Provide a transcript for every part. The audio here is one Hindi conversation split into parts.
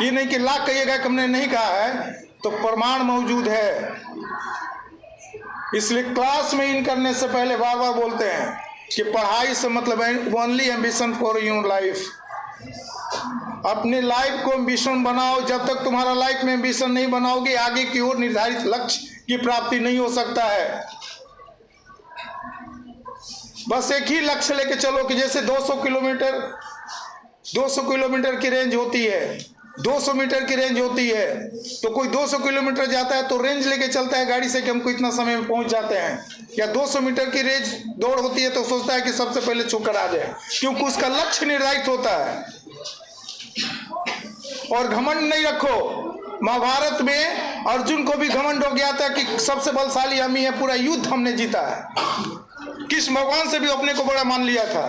ये नहीं कि लाख कहिएगा कि हमने नहीं कहा है, तो प्रमाण मौजूद है। इसलिए क्लास में इन करने से पहले बार बार बोलते हैं कि पढ़ाई से मतलब है only ambition for your life. अपने लाइफ को एम्बिशन बनाओ। जब तक तुम्हारा लाइफ में एम्बिशन नहीं बनाओगे, आगे की ओर निर्धारित लक्ष्य की प्राप्ति नहीं हो सकता है। बस एक ही लक्ष्य लेके चलो कि जैसे 200 किलोमीटर की रेंज होती है, 200 मीटर की रेंज होती है, तो कोई 200 किलोमीटर जाता है तो रेंज लेके चलता है गाड़ी से कि हमको इतना समय में पहुंच जाते हैं। या 200 मीटर की रेंज दौड़ होती है तो सोचता है कि सबसे पहले छूकर आ जाए, क्योंकि उसका लक्ष्य निर्धारित होता है। और घमंड नहीं रखो। महाभारत में अर्जुन को भी घमंड हो गया था कि सबसे बलशाली हम ही है, पूरा युद्ध हमने जीता है। कृष्ण भगवान से भी अपने को बड़ा मान लिया था।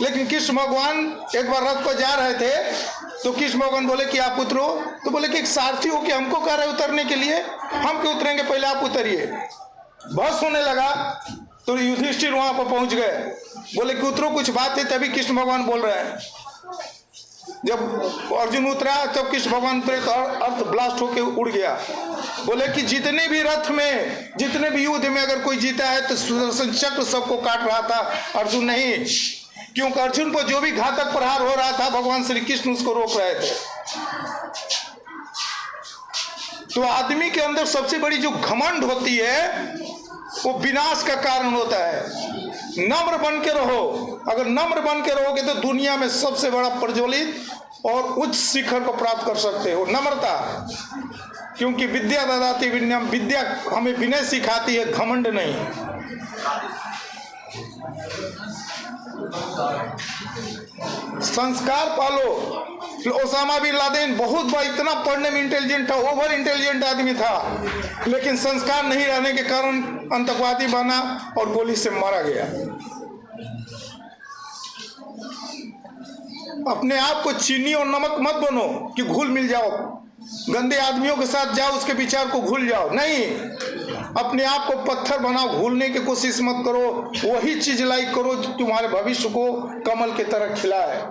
लेकिन कृष्ण भगवान एक बार रथ पर जा रहे थे तो कृष्ण भगवान बोले कि आप उतरो, तो बोले कि एक सारथी हो कि हमको कह रहे उतरने के लिए, हम क्यों उतरेंगे, पहले आप उतरिए। बस होने लगा तो युधिष्ठिर वहां पर पहुंच गए, बोले कि उतरो, कुछ बात है। तभी कृष्ण भगवान बोल रहे हैं। जब अर्जुन उतरा तब कृष्ण भगवान उतरे तो अर्थ ब्लास्ट होके उड़ गया। बोले कि जितने भी रथ में, जितने भी युद्ध में अगर कोई जीता है तो सुदर्शन चक्र सबको काट रहा था, अर्जुन नहीं। क्योंकि अर्जुन पर जो भी घातक प्रहार हो रहा था भगवान श्री कृष्ण उसको रोक रहे थे। तो आदमी के अंदर सबसे बड़ी जो घमंड होती है वो विनाश का कारण होता है। नम्र बन के रहो। अगर नम्र बन के रहोगे तो दुनिया में सबसे बड़ा प्रज्वलित और उच्च शिखर को प्राप्त कर सकते हो। नम्रता, क्योंकि विद्या ददाति विनयम, विद्या हमें विनय सिखाती है, घमंड नहीं। संस्कार पालो। ओसामा बिन लादेन बहुत बड़ा, इतना पढ़ने में इंटेलिजेंट था, ओवर इंटेलिजेंट आदमी था, लेकिन संस्कार नहीं रहने के कारण आतंकवादी बना और गोली से मारा गया। अपने आप को चीनी और नमक मत बनो कि घुल मिल जाओ, गंदे आदमियों के साथ जाओ, उसके विचार को घुल जाओ। नहीं, अपने आप को पत्थर बनाओ, घुलने की कोशिश मत करो। वही चीज लाइक करो जो तुम्हारे भविष्य को कमल की तरह खिलाए।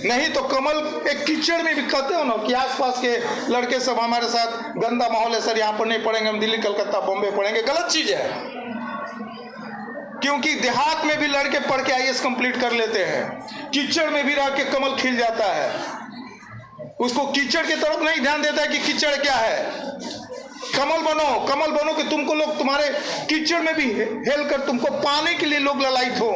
नहीं तो कमल एक कीचड़ में भी, कहते हो ना कि आसपास के लड़के सब हमारे साथ गंदा माहौल है, सर यहाँ पर नहीं पढ़ेंगे, हम दिल्ली कलकत्ता बॉम्बे पढ़ेंगे। गलत चीज है, क्योंकि देहात में भी लड़के पढ़ के IAS कंप्लीट कर लेते हैं। कीचड़ में भी रह के कमल खिल जाता है। उसको कीचड़ की तरफ नहीं ध्यान देता है कि कीचड़ क्या है। कमल बनो, कमल बनो कि तुमको लोग तुम्हारे कीचड़ में भी हेल कर तुमको पाने के लिए लोग ललायित हो।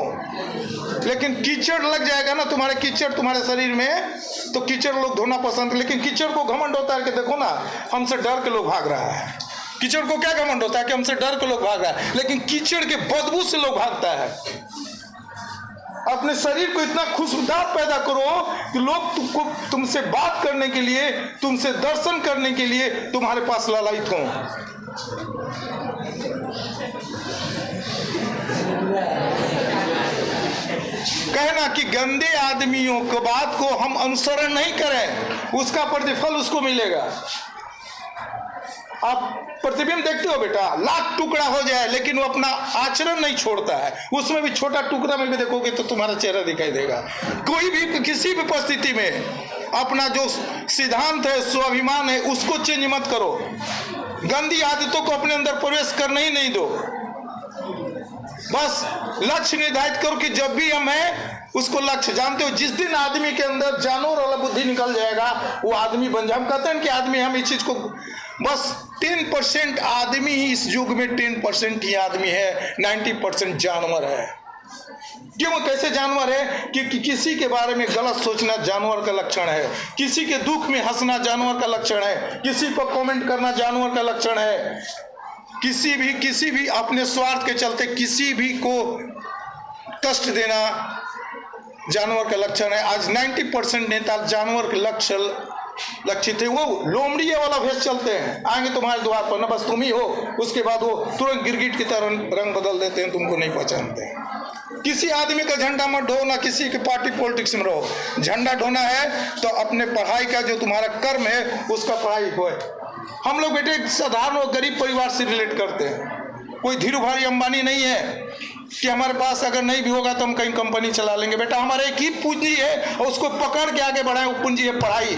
लेकिन कीचड़ लग जाएगा ना तुम्हारे, कीचड़ तुम्हारे शरीर में, तो कीचड़ लोग धोना पसंद। लेकिन कीचड़ को घमंड होता है कि देखो ना हमसे डर के लोग भाग रहा है। कीचड़ को क्या घमंड होता है कि हमसे डर के लोग भाग रहा है, लेकिन कीचड़ के बदबू से लोग भागता है। अपने शरीर को इतना खुशबूदार पैदा करो कि लोग तुमको, तुमसे बात करने के लिए, तुमसे दर्शन करने के लिए तुम्हारे पास ललायित हों। कहना कि गंदे आदमियों की बात को हम अनुसरण नहीं करें, उसका प्रतिफल उसको मिलेगा। आप प्रतिबिंब देखते हो बेटा, लाख टुकड़ा हो जाए लेकिन वो अपना आचरण नहीं छोड़ता है। उसमें भी छोटा टुकड़ा में भी देखोगे तो तुम्हारा चेहरा दिखाई देगा। कोई भी किसी भी परिस्थिति में अपना जो सिद्धांत है, स्वाभिमान है, उसको चेंज मत करो। गंदी आदतों को अपने अंदर प्रवेश करने ही नहीं दो। बस लक्ष्य निर्धारित करो कि जब भी हम हैं उसको लक्ष्य। जानते हो जिस दिन आदमी के अंदर जानवर वाला बुद्धि निकल जाएगा वो आदमी बन जाए। हम कहते हैं कि आदमी, हम इस चीज को, बस 10% आदमी ही इस युग में, 10% ही आदमी है, 90% जानवर है। क्यों, कैसे जानवर है कि किसी के बारे में गलत सोचना जानवर का लक्षण है, किसी के दुख में हंसना जानवर का लक्षण है, किसी पर कमेंट करना जानवर का लक्षण है, किसी भी अपने स्वार्थ के चलते किसी भी को कष्ट देना जानवर का लक्षण है। आज 90% नेता जानवर के लक्षित है। वो लोमड़िया वाला भेष चलते हैं, आएंगे तुम्हारे द्वार पर ना, बस तुम ही हो, उसके बाद वो तुरंत गिरगिट की तरह रंग बदल देते हैं, तुमको नहीं पहचानते। किसी आदमी का झंडा मत ढो, ना किसी के पार्टी पॉलिटिक्स में रहो। झंडा ढोना है तो अपने पढ़ाई का जो तुम्हारा कर्म है उसका पढ़ाई हो। हम लोग बेटे एक साधारण और गरीब परिवार से रिलेट करते हैं। कोई धीरू भाई अंबानी नहीं है कि हमारे पास अगर नहीं भी होगा तो हम कहीं कंपनी चला लेंगे। बेटा हमारा एक ही पूंजी है और उसको पकड़ के आगे बढ़ाए, वो पूंजी है पढ़ाई।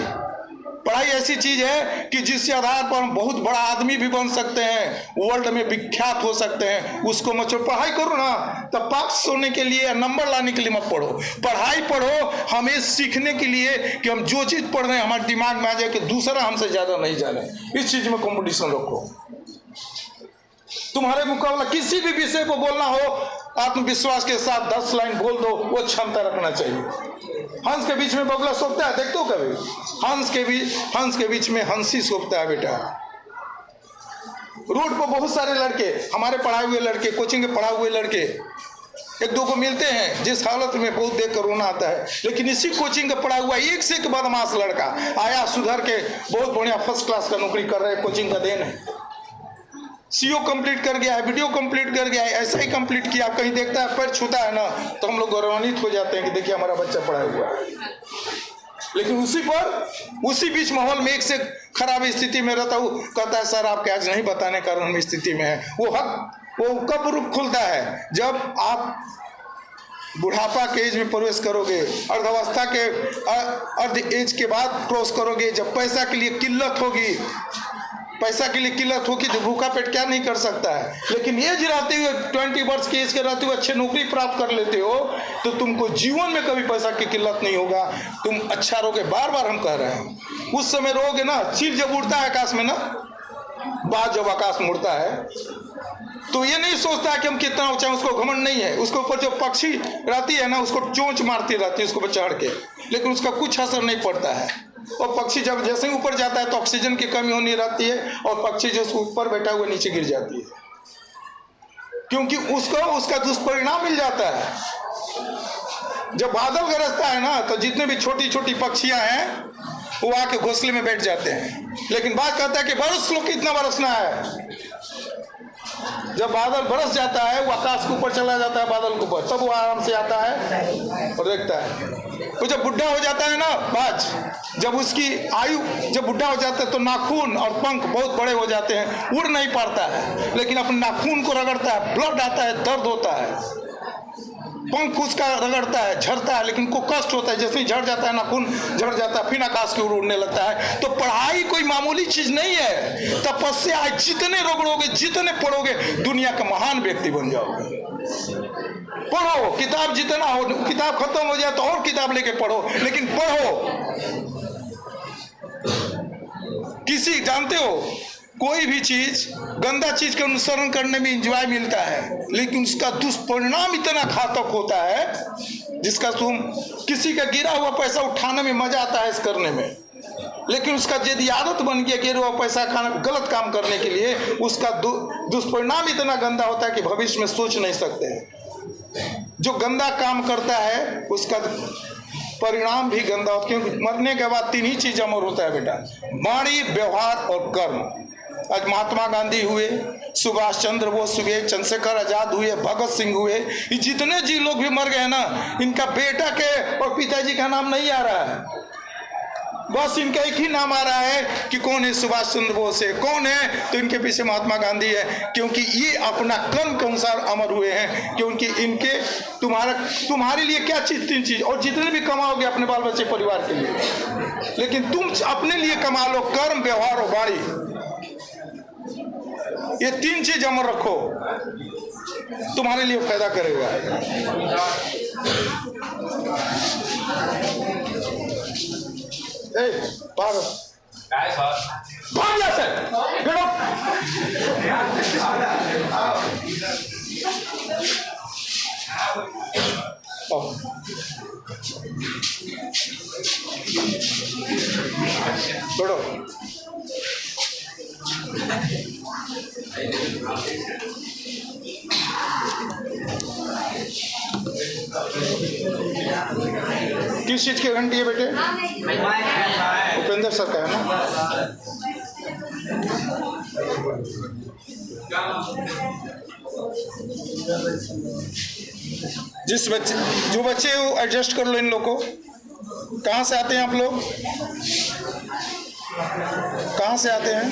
पढ़ाई ऐसी चीज है कि जिसके आधार पर हम बहुत बड़ा आदमी भी बन सकते हैं, वर्ल्ड में विख्यात हो सकते हैं। उसको मत छोड़ो, पढ़ाई करो ना। तब पास होने के लिए, नंबर लाने के लिए मत पढ़ो, पढ़ाई पढ़ो हमें सीखने के लिए कि हम जो चीज पढ़ रहे हैं हमारे दिमाग में आ जाए कि दूसरा हमसे ज्यादा नहीं जाने। इस चीज में कंपटीशन रखो। तुम्हारे मुकाबला किसी भी विषय को बोलना हो, आत्मविश्वास के साथ 10 लाइन बोल दो, वो क्षमता रखना चाहिए। हंस के बीच में बगुला सोचता है, देखते हो कभी? हंस के बीच में हंसी सोचता है बेटा। रोड पर बहुत सारे लड़के, हमारे पढ़ाए हुए लड़के, कोचिंग के पढ़ाए हुए लड़के एक दो को मिलते हैं जिस हालत में बहुत देख कर रोना आता है। लेकिन इसी कोचिंग का पढ़ा हुआ एक से एक बदमाश लड़का आया, सुधर के बहुत बढ़िया फर्स्ट क्लास का नौकरी कर रहे हैं। कोचिंग का देन है। सीओ कंप्लीट कर गया है, वीडियो कंप्लीट कर गया है, ऐसा ही कंप्लीट किया। कहीं देखता है, पैर छूता है ना, तो हम लोग गौरवान्वित हो जाते हैं कि देखिए हमारा बच्चा पढ़ा हुआ है। लेकिन उसी बीच माहौल में एक से खराब स्थिति में रहता हूँ, कहता है सर आपके आज नहीं बताने कारण हम स्थिति में है। वो कब रूप खुलता है? जब आप बुढ़ापा के एज में प्रवेश करोगे, अर्धावस्था के अर्ध एज के बाद क्रॉस करोगे, जब पैसा के लिए किल्लत होगी। पैसा के लिए किल्लत होगी तो भूखा पेट क्या नहीं कर सकता है। लेकिन एज रहते हुए 20 वर्ष की एज के रहते हुए अच्छे नौकरी प्राप्त कर लेते हो तो तुमको जीवन में कभी पैसा की किल्लत नहीं होगा, तुम अच्छा रहोगे। बार बार हम कह रहे हैं, उस समय रहोगे ना। चील जब उड़ता है आकाश में ना, बाज जब आकाश में उड़ता है तो ये नहीं सोचता है कि हम कितना ऊंचा, उसको घमंड नहीं है। उसके ऊपर जो पक्षी रहती है ना, उसको चोंच मारती रहती है उसको ऊपर चढ़ के, लेकिन उसका कुछ असर नहीं पड़ता है। और पक्षी जब जैसे ही ऊपर जाता है तो ऑक्सीजन की कमी होनी रहती है और पक्षी जो ऊपर बैठा हुआ नीचे गिर जाती है, क्योंकि उसको उसका दुष्परिणाम मिल जाता है। जब बादल गरजता है ना तो जितने भी छोटी छोटी पक्षियां हैं वो आके घोंसले में बैठ जाते हैं। लेकिन बात कहता है कि बरस लो, कितना बरसना है। जब बादल बरस जाता है, वो आकाश के ऊपर चला जाता है बादल के ऊपर, तब वो आराम से आता है और देखता है। तो जब बुढ़ा हो जाता है ना बाज, जब उसकी आयु जब बुढ़ा हो जाता है तो नाखून और पंख बहुत बड़े हो जाते हैं, उड़ नहीं पाता है। लेकिन अपने नाखून को रगड़ता है, ब्लड आता है, दर्द होता है। पंख उसका रगड़ता है, झड़ता है, लेकिन को कष्ट होता है। जैसे ही झड़ जाता है नाखून, झड़ जाता है, फिर आकाश की ओर उड़ने लगता है। तो पढ़ाई कोई मामूली चीज नहीं है। तपस्या, जितने रगड़ोगे, जितने पढ़ोगे, दुनिया का महान व्यक्ति बन जाओगे। पढ़ो, किताब जितना हो, किताब खत्म हो जाए तो और किताब लेके पढ़ो, लेकिन पढ़ो। किसी जानते हो, कोई भी चीज, गंदा चीज के अनुसरण करने में एंजॉय मिलता है, लेकिन उसका दुष्परिणाम इतना घातक होता है जिसका तुम किसी का गिरा हुआ पैसा उठाने में मजा आता है इस करने में, लेकिन उसका यदि आदत बन गया गिरा हुआ पैसा खाना, गलत काम करने के लिए, उसका दुष्परिणाम इतना गंदा होता है कि भविष्य में सोच नहीं सकते हैं। जो गंदा काम करता है उसका परिणाम भी गंदा होता है, क्योंकि मरने के बाद 3 ही चीज अमर होता है बेटा, वाणी, व्यवहार और कर्म। आज महात्मा गांधी हुए, सुभाष चंद्र बोस हुए, चंद्रशेखर आजाद हुए, भगत सिंह हुए, ये जितने जी लोग भी मर गए ना, इनका बेटा के और पिताजी का नाम नहीं आ रहा है। बस इनका एक ही नाम आ रहा है कि कौन है सुभाष चंद्र बोस है, कौन है, तो इनके पीछे महात्मा गांधी है, क्योंकि ये अपना कर्म के अनुसार अमर हुए हैं। क्योंकि इनके तुम्हारे लिए क्या चीज, 3 चीज, और जितने भी कमाओगे अपने बाल बच्चे परिवार के लिए, लेकिन तुम अपने लिए कमा लो, कर्म, व्यवहार और वाणी। ये 3 चीज अमर रखो, तुम्हारे लिए फायदा करेगा। भाग जा सर, बैठो। किस चीज की घंटी है बेटे? उपेंद्र सर का है ना? जो बच्चे एडजस्ट कर लो इन लोग को। कहाँ से आते हैं आप लोग? कहाँ से आते हैं?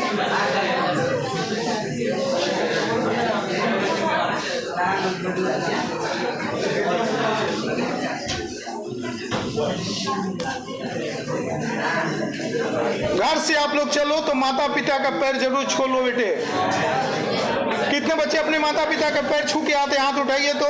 से आप लोग चलो तो माता पिता का पैर जरूर छू लो बेटे। कितने बच्चे अपने माता पिता का पैर छू के आते, हाथ उठाइए तो।